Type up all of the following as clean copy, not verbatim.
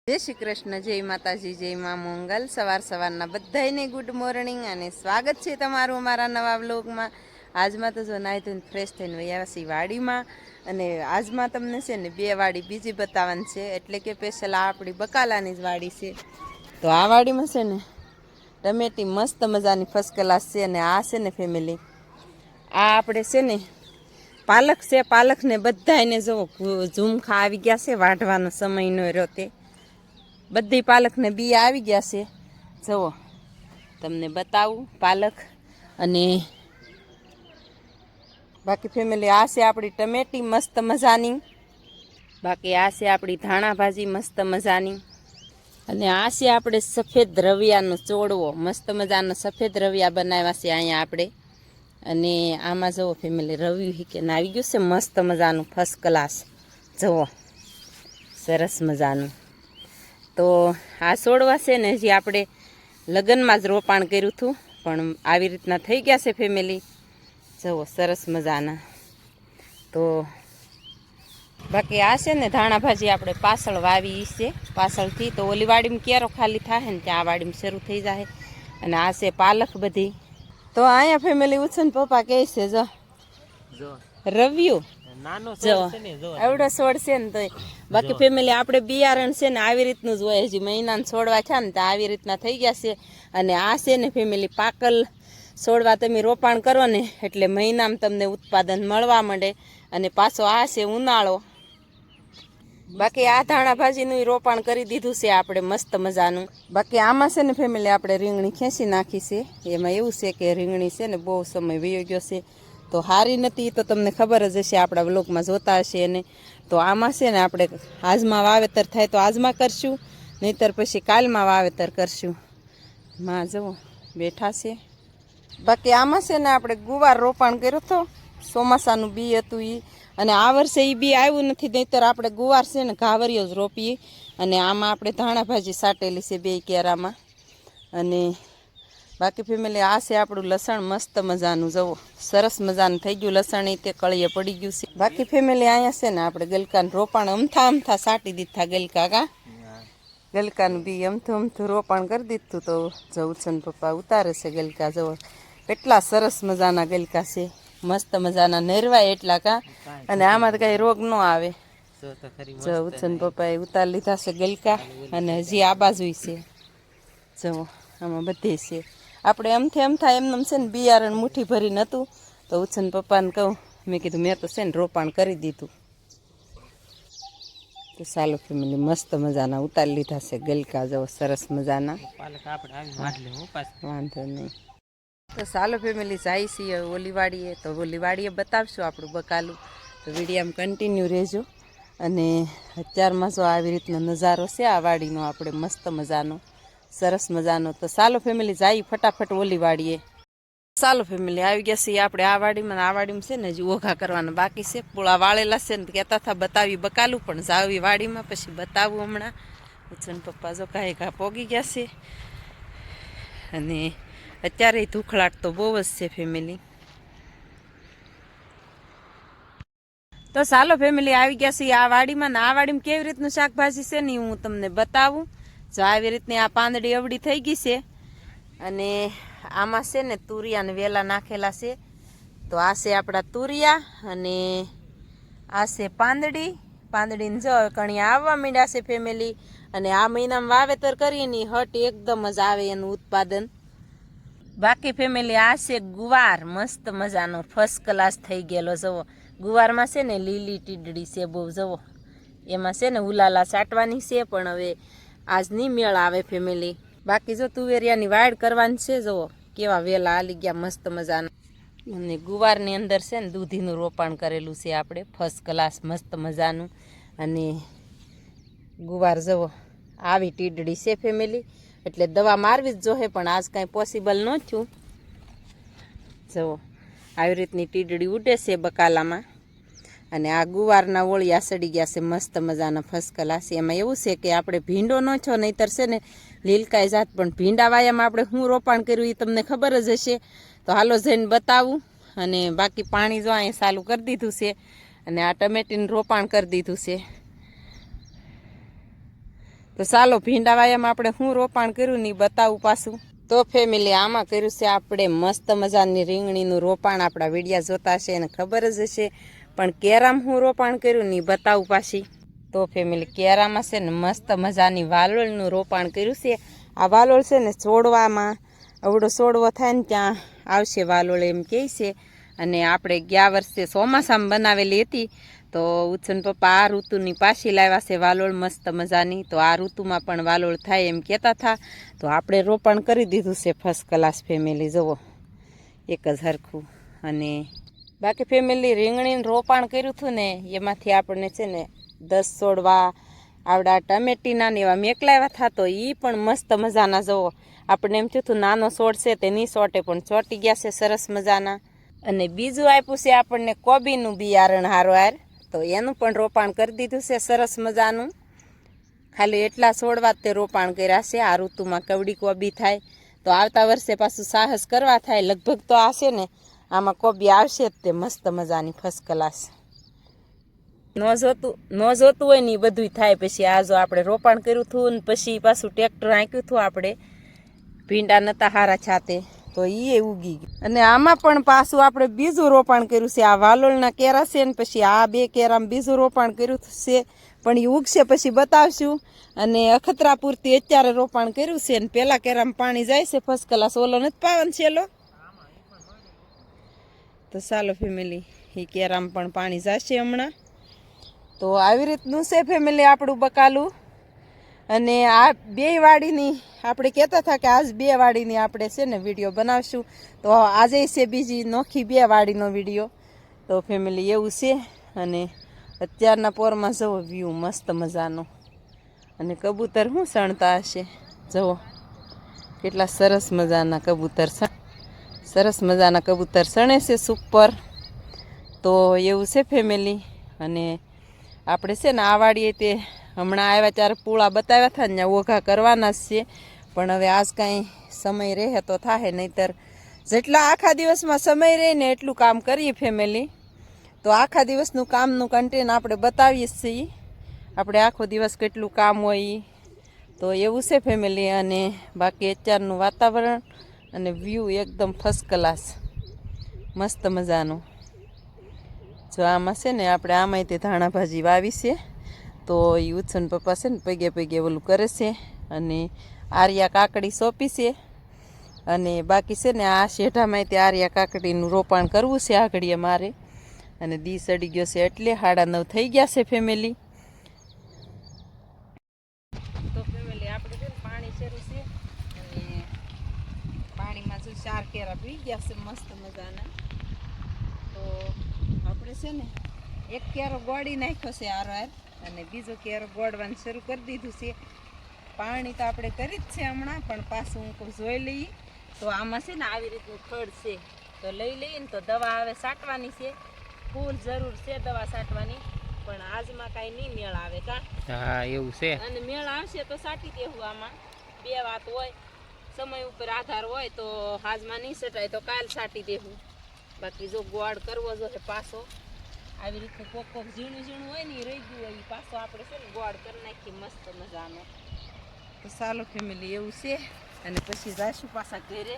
જય શ્રી કૃષ્ણ, જય માતાજી, જય મા મંગલ. સવારના બધાને ગુડ મોર્નિંગ અને સ્વાગત છે તમારું અમારા નવા વ્લોગમાં. આજમાં તો જો નાહી ધોઈને ફ્રેશ થઈને વયા છીએ વાડીમાં. અને આજમાં તમને છે ને બે વાડી બીજી બતાવવાની છે, એટલે કે સ્પેશિયલ આ આપણી બકાલાની જ વાડી છે. તો આ વાડીમાં છે ને ટમેટી મસ્ત મજાની ફર્સ્ટ ક્લાસ છે. અને આ છે ને ફેમિલી, આ આપણે છે ને પાલક છે. પાલકને બધા એને જો ઝૂમખા આવી ગયા છે, વાઢવાનો સમય ન રહ્યો તે બધી પાલકને બી આવી ગયા છે. જુઓ તમને બતાવું પાલક. અને બાકી ફેમિલી આ છે આપણી ટમેટી મસ્ત મજાની. બાકી આ છે આપણી ધાણા ભાજી મસ્ત મજાની. અને આ છે આપણે સફેદ રવિયાનો ચોળવો, મસ્ત મજાનો સફેદ રવિયા બનાવ્યા છે અહીંયા આપણે. અને આમાં જુઓ ફેમિલી રવિયું હિકેન આવી ગયું છે મસ્ત મજાનું ફર્સ્ટ ક્લાસ. જુઓ સરસ મજાનું. તો આ છોડવા છે ને હજી આપણે લગ્નમાં જ રોપાણ કર્યું હતું, પણ આવી રીતના થઈ ગયા છે ફેમિલી. જુઓ સરસ મજાના. તો બાકી આ છે ને ધાણા ભાજી આપણે પાછળ વાવી છે, પાછળથી. તો ઓલી વાડીમાં ક્યારો ખાલી થાય ને ત્યાં આ વાડીમાં શરૂ થઈ જાય. અને આ છે પાલક બધી. તો અહીંયા ફેમિલી ઉછન પપ્પા કહે છે જો રવિયું આવડો છોડ છે ને. તો બાકી ફેમિલી આપણે બિયારણ છે ને આવી રીતનું જ હોય. હજી મહિનાને છોડવા છે ને તો આવી રીતના થઈ ગયા છે. અને આ છે ને ફેમિલી પાકલ છોડવા તમે રોપાણ કરો ને એટલે મહિનામાં તમને ઉત્પાદન મળવા માંડે. અને પાછો આ છે ઉનાળો. બાકી આ ધાણા ભાજીનું રોપાણ કરી દીધું છે આપણે મસ્ત મજાનું. બાકી આમાં છે ને ફેમિલી આપણે રીંગણી ખેંચી નાખી છે. એમાં એવું છે કે રીંગણી છે ને બહુ સમય વયો ગયો છે, તો હારી નથી. તો તમને ખબર જ હશે, આપણા બ્લોગમાં જોતા હશે એને. તો આમાં છે ને આપણે આજમાં વાવેતર થાય તો આજમાં કરશું, નહીંતર પછી કાલમાં વાવેતર કરશું. માં જુઓ બેઠા છે. બાકી આમાં છે ને આપણે ગુવાર રોપાણ કર્યો હતો, ચોમાસાનું બી હતું એ. અને આ વર્ષે એ બી આવ્યું નથી, નહીંતર આપણે ગુવાર છે ને ઘાવરિયો જ રોપીએ. અને આમાં આપણે ધાણા ભાજી સાટેલી છે 2 કેરામાં. અને બાકી ફેમિલી આ છે આપણું લસણ મસ્ત મજાનું. જુઓ સરસ મજાનું થઈ ગયું લસણ, એ તે કળીએ પડી ગયું છે. બાકી ફેમિલી અહીંયા છે ને આપણે ગલકાનું રોપાણ અમથા સાટી દીધા. ગલકાનું બી અમથું રોપાણ કરી દીધું. તો જવું છે ને પપ્પા ઉતારે છે ગલકા. જુઓ કેટલા સરસ મજાના ગલકા છે, મસ્ત મજાના નેરવાય એટલા અને આમાં તો કઈ રોગ ન આવે. જવું છે ને પપ્પાએ ઉતારી લીધા છે ગલકા. અને હજી આ બાજુ છે, જુઓ આમાં બધે છે. આપણે અમથા એમને છે ને બિયારણ મુઠ્ઠી ભરીને હતું. તો ઉછન પપ્પાને કહું, મેં કીધું મેં તો છે ને રોપાણ કરી દીધું. તો ચાલો ફેમિલી મસ્ત મજાના ઉતારી લીધા છે ગલકા. જવો સરસ મજાના, વાંધો નહીં. તો ચાલો ફેમિલી જાય છીએ ઓલી વાડીએ. તો ઓલી વાડીએ બતાવશું આપણું બકાલું. તો વિડીયામાં કન્ટિન્યુ રહેજો. અને અત્યારમાં જો આવી રીતનો નજારો છે આ વાડીનો આપણે મસ્ત મજાનો, સરસ મજાનો. તો ચાલો ફેમિલી જાય ફટાફટ ઓલી વાડીએ. ચાલો ફેમિલી આવી ગયા છીએ આપણે આ વાડીમાં. આ વાડીમાં છે ને હજી ઓઘા કરવાના બાકી છે, પૂળા વાળેલા છે ને કહેતા હતા બતાવી બકાલું, પણ જાવી વાડીમાં પછી બતાવું હમણાં. ઉછન પપ્પા જો ઘા પોગી ગયા છે. અને અત્યારે ધૂખળાટ તો બહુ જ છે ફેમિલી. તો ચાલો ફેમિલી આવી ગયા છીએ આ વાડીમાં. ને આ વાડીમાં કેવી રીતનું શાકભાજી છે ને હું તમને બતાવું. જો આવી રીતની આ પાંદડી અવડી થઈ ગઈ છે. અને આમાં છે ને તુરિયાને વેલા નાખેલા છે. તો આ છે આપણા તુરિયા. અને આ છે પાંદડીને જો કણિયા આવવા માંડ્યા છે ફેમિલી. અને આ મહિનામાં વાવેતર કરીને હટ એકદમ જ આવે એનું ઉત્પાદન. બાકી ફેમિલી આ છે ગુવાર, મસ્ત મજાનો ફર્સ્ટ ક્લાસ થઈ ગયેલો. જુઓ ગુવારમાં છે ને લીલી ટીડડી છે બહુ. જુઓ એમાં છે ને ઉલાલા સાટવાની છે, પણ હવે આજ નહીં મેળ આવે ફેમિલી. બાકી જો તુવેરિયાની વાડ કરવાની છે. જુઓ કેવા વેલા આલી ગયા મસ્ત મજાના. અને ગુવારની અંદર છે ને દૂધીનું રોપાણ કરેલું છે આપણે ફર્સ્ટ ક્લાસ મસ્ત મજાનું. અને ગુવાર જુઓ આવી ટીડડી છે ફેમિલી, એટલે દવા મારવી જ જોઈએ, પણ આજ કાંઈ પોસિબલ ન થયું. જુઓ આવી રીતની ટીડડી ઉડે છે બકાલામાં. અને આ ગુવારના ઓળિયા સડી ગયા છે મસ્ત મજાના ફર્સ્ટ ક્લાસ. એમાં એવું છે કે આપણે ભીંડો ન છો, નહીંતર છે ને લીલકાઈ જાત. પણ ભીંડા વાયામાં આપણે શું રોપાણ કર્યું એ તમને ખબર જ હશે. તો હાલો જઈને બતાવું. અને બાકી પાણી જો અહીંયા ચાલુ કરી દીધું છે. અને આ ટમેટીનું રોપાણ કરી દીધું છે. તો ચાલો ભીંડા વાયામાં આપણે શું રોપાણ કર્યું ને બતાવું પાછું. તો ફેમિલી આમાં કર્યું છે આપણે મસ્ત મજાની રીંગણીનું રોપાણ. આપણા વિડીયા જોતા હશે એને ખબર જ હશે, પણ કેરામ હું રોપાણ કર્યું ને બતાવું પાછી. તો ફેમિલી કેરામાં છે ને મસ્ત મજાની વાલોળનું રોપાણ કર્યું છે. આ વાલોળ છે ને છોડવામાં અવડો છોડવો થાય ને ત્યાં આવશે વાલોળ એમ કહે છે. અને આપણે ગયા વર્ષે ચોમાસામાં બનાવેલી હતી, તો ઉછન પપ્પા આ ઋતુની પાછી લાવ્યા છે વાલોળ મસ્ત મજાની. તો આ ઋતુમાં પણ વાલોળ થાય એમ કહેતા હતા, તો આપણે રોપાણ કરી દીધું છે ફર્સ્ટ ક્લાસ ફેમિલી. જુઓ એક જ હરખું. અને બાકી ફેમિલી રીંગણીનું રોપાણ કર્યું હતું ને એમાંથી આપણને છે ને 10 છોડવા આવડા ટમેટીના ને એવા મેકલાવ્યા હતા. તો એ પણ મસ્ત મજાના જુઓ. આપણે એમ થયું હતું નાનો છોડ છે તે નહીં ચોટે, પણ ચોટી ગયા છે સરસ મજાના. અને બીજું આપ્યું છે આપણને કોબીનું બિયારણ હારવાર, તો એનું પણ રોપાણ કરી દીધું છે સરસ મજાનું. ખાલી એટલા છોડવા તે રોપાણ કર્યા છે. આ ઋતુમાં કવડી કોબી થાય, તો આવતા વર્ષે પાછું સાહસ કરવા થાય. લગભગ તો આશે ને આમાં કોબી આવશે જ તે મસ્ત મજાની ફર્સ્ટ ક્લાસ. ન જોતું હોય ને એ બધું થાય. પછી આ જો આપણે રોપાણ કર્યું હતું ને પછી પાછું ટ્રેક્ટર આંક્યું હતું આપણે, ભીંડા નતા હારા છાતે, તો એ ઉગી ગયું. અને આમાં પણ પાછું આપણે બીજું રોપાણ કર્યું છે. આ વાલોળના કેરા છે ને પછી આ 2 કેરામાં બીજું રોપાણ કર્યું છે, પણ એ ઉગશે પછી બતાવશું. અને અખતરા પૂરતી અત્યારે રોપાણ કર્યું છે ને પેલા કેરામાં પાણી જાય છે ફર્સ્ટ ક્લાસ. ઓલો નથી પાવન છેલ્લો, તો ચાલો ફેમિલી એ કેરામાં પણ પાણી જશે હમણાં. તો આવી રીતનું છે ફેમિલી આપણું બકાલું. અને આ 2 વાડીની આપણે કહેતા હતા કે આજ 2 વાડીની આપણે છે ને વિડીયો બનાવશું, તો આજે છે બીજી નોખી 2 વાડીનો વિડીયો. તો ફેમિલી એવું છે. અને અત્યારના પોરમાં જુઓ વ્યૂ મસ્ત મજાનો. અને કબૂતર શું સણતા હશે, જુઓ કેટલા સરસ મજાના કબૂતર, સરસ મજાના કબૂતર સણે છે સુપર. તો એવું છે ફેમિલી. અને આપણે છે ને આ વાડીએ તે હમણાં આવ્યા ત્યારે પૂળા બતાવ્યા હતા ને ઓઘા કરવાના જ છે, પણ હવે આજ કાંઈ સમય રહે તો થાય, નહીંતર જેટલા આખા દિવસમાં સમય રહે ને એટલું કામ કરીએ ફેમિલી. તો આખા દિવસનું કામનું કન્ટેન્ટ આપણે બતાવીએ છીએ, આપણે આખો દિવસ કેટલું કામ હોય. તો એવું છે ફેમિલી. અને બાકી અત્યારનું વાતાવરણ અને વ્યૂ એકદમ ફર્સ્ટ ક્લાસ મસ્ત મજાનું. જો આમાં છે ને આપણે આમાંય તે ધાણા ભાજી વાવી છે, તો એ ઉછન પપ્પા છે ને પગે પગે ઓલું કરે છે. અને આર્યા કાકડી સોંપી છે. અને બાકી છે ને આ શેઢામાં તે આર્યા કાકડીનું રોપાણ કરવું છે આગળીએ મારે. અને દી સડી ગયો છે એટલે 9:30 થઈ ગયા છે ફેમિલી. તો ફેમિલી આપણે છે ને પાણી શરૂ છે. અને પાણીમાં જો 4 કેરા પી ગયા છે મસ્ત મજાના. તો આપણે છે ને 1 કેરો ગોળી નાખ્યો છે આરવાર, અને બીજો કેરો ગોળવાનું શરૂ કરી દીધું છે. પાણી તો આપણે કરી જ છે હમણાં, પણ પાછું હું જોઈ લઈએ. તો આમાં છે ને આવી રીતનું ખડ છે, તો લઈ લઈએ ને તો દવા હવે છાંટવાની છે. ફૂલ જરૂર છે દવા છાંટવાની, પણ આજમાં કાંઈ નહીં મેળ આવે કા. હા એવું છે. અને મેળ આવશે તો છાંટી દેવું. આમાં 2 વાત હોય, સમય ઉપર આધાર હોય. તો આજમાં નહીં છટાય તો કાલ છાંટી દેવું. બાકી જો ગોળ કરવો જોઈએ પાછો, આવી રીતે કોક ઝીણું ઝીણું હોય ને એ રહી ગયું હોય, પાછો આપણે છે ને ગોળ કરી નાખીએ મસ્ત મજાનો. તો ચાલો ફેમિલી એવું છે. અને પછી જઈશું પાછા ઘરે,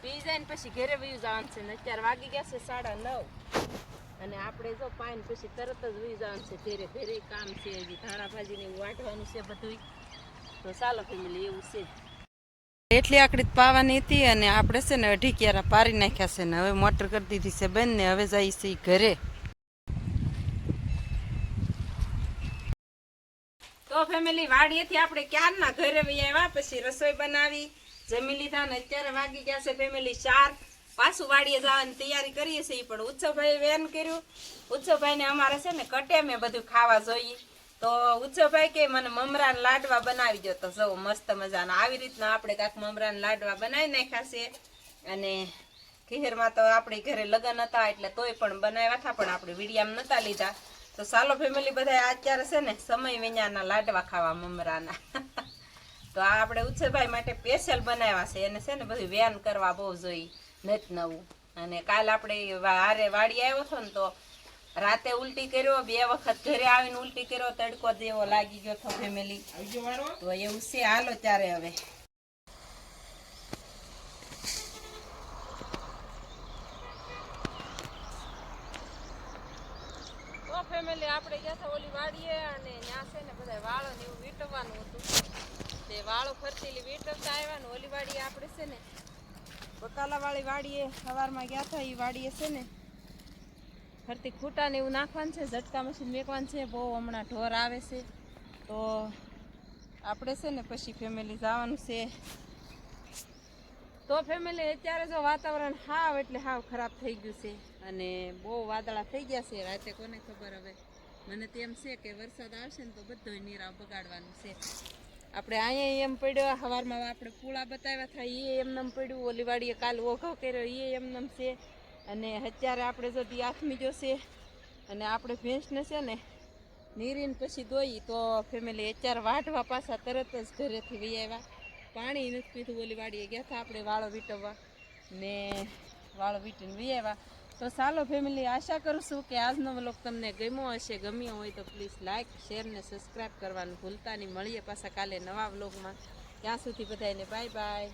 પી જાય ને પછી ઘરે વયું જવાનું છે. ને અત્યારે વાગી ગયા છે 9:30. અને આપણે જો પાણી પછી તરત જ વયું જવાનું છે ઘરે. ઘરે કામ છે, હજી ધાણા ભાજીને એવું વાટવાનું છે બધું. તો ચાલો ફેમિલી એવું છે. એટલી આકડી પાવાની હતી, અને આપણે છે ને 2.5 કેરા પારી નાખ્યા છે. ને હવે મોટર કરી દીધી છે બંધ, ને હવે જઈએ છીએ ઘરે. તો ફેમિલી વાડીએથી આપણે ક્યારના ઘરે વહી આવ્યા, પછી રસોઈ બનાવી, જમી લીધા. ને અત્યારે વાગી ગયા છે ફેમિલી 4. પાછું વાડીએ જવાની તૈયારી કરીએ છીએ, પણ ઉત્સવભાઈ વેન કર્યું. ઉત્સવભાઈને અમારે છે ને કટે મેં બધું ખાવા જોઈએ. તો ઉત્સવભાઈ કે મને મમરાના લાડવા બનાવી દો. તો જો મસ્ત મજાના આવી રીતના આપણે કાંક મમરાના લાડવા બનાવી નાખ્યા છે. અને ખીરમાં તો આપણે ઘરે લગ્ન હતા એટલે તોય પણ બનાવ્યા હતા, પણ આપણે વિડીયામાં નતા લીધા. તો ચાલો ફેમિલી બધા અત્યારે છે ને સમય વિનાના લાડવા ખાવા મમરાના. તો આ આપણે ઉત્સવભાઈ માટે સ્પેશિયલ બનાવ્યા છે. એને છે ને બધું વેન કરવા બહુ જોઈએ, નથી નવું. અને કાલ આપણે હારે વાડી આવ્યો હતો ને, તો રાતે ઉલટી કર્યો, 2 વખત ઘરે આવીને ઉલટી કર્યો, તડકો જેવો લાગી ગયો તો ફેમિલી. તો એવું છે, હાલો ત્યારે હવે. તો ફેમિલી આપણે ગયા હતા ઓલી વાડીએ અને ત્યાં છે ને બધા વાળો ને એવું વીટવવાનું હતું. તે વાળો ફરતીલી વીટવતા આવ્યા ને ઓલી વાડીએ આપણે છે ને બકાલા વાળી વાડીએ સવારમાં ગયા હતા. એ વાડીએ છે ને ફરતી ખૂટા ને એવું નાખવાનું છે, ઝટકા મશીન મેકવાનું છે. બહુ હમણાં ઢોર આવે છે તો આપણે છે ને પછી ફેમિલી જવાનું છે. તો ફેમિલી અત્યારે જો વાતાવરણ હાવ એટલે હાવ ખરાબ થઈ ગયું છે અને બહુ વાદળા થઈ ગયા છે. રાતે કોને ખબર, હવે મને તો એમ છે કે વરસાદ આવશે ને તો બધોય નીરાવ બગાડવાનું છે. આપણે અહીંયા એમ પડ્યો, સવારમાં આપણે પૂળા બતાવ્યા હતા એ એમનેમ પડ્યું, ઓલી વાડીએ કાલ ઓઘો કર્યો એ એમનેમ છે. અને અત્યારે આપણે જો આથમી જોશે અને આપણે ભેંસને છે ને નીરીને પછી દોઈ તો ફેમિલી અત્યારે વાઢવા પાછા તરત જ ઘરેથી વી આવ્યા. પાણી નથી પીધું. ઓલી વાડીએ ગયા હતા આપણે વાળો વીટવવા ને વાળો વીટીને વી આવ્યા. તો ચાલો ફેમિલી, આશા કરું છું કે આજનો વ્લોગ તમને ગમ્યો હશે. ગમ્યો હોય તો પ્લીઝ લાઇક, શેર ને સબસ્ક્રાઈબ કરવાનું ભૂલતા નહીં. મળીએ પાછા કાલે નવા વ્લોગમાં. ત્યાં સુધી બધાને બાય બાય.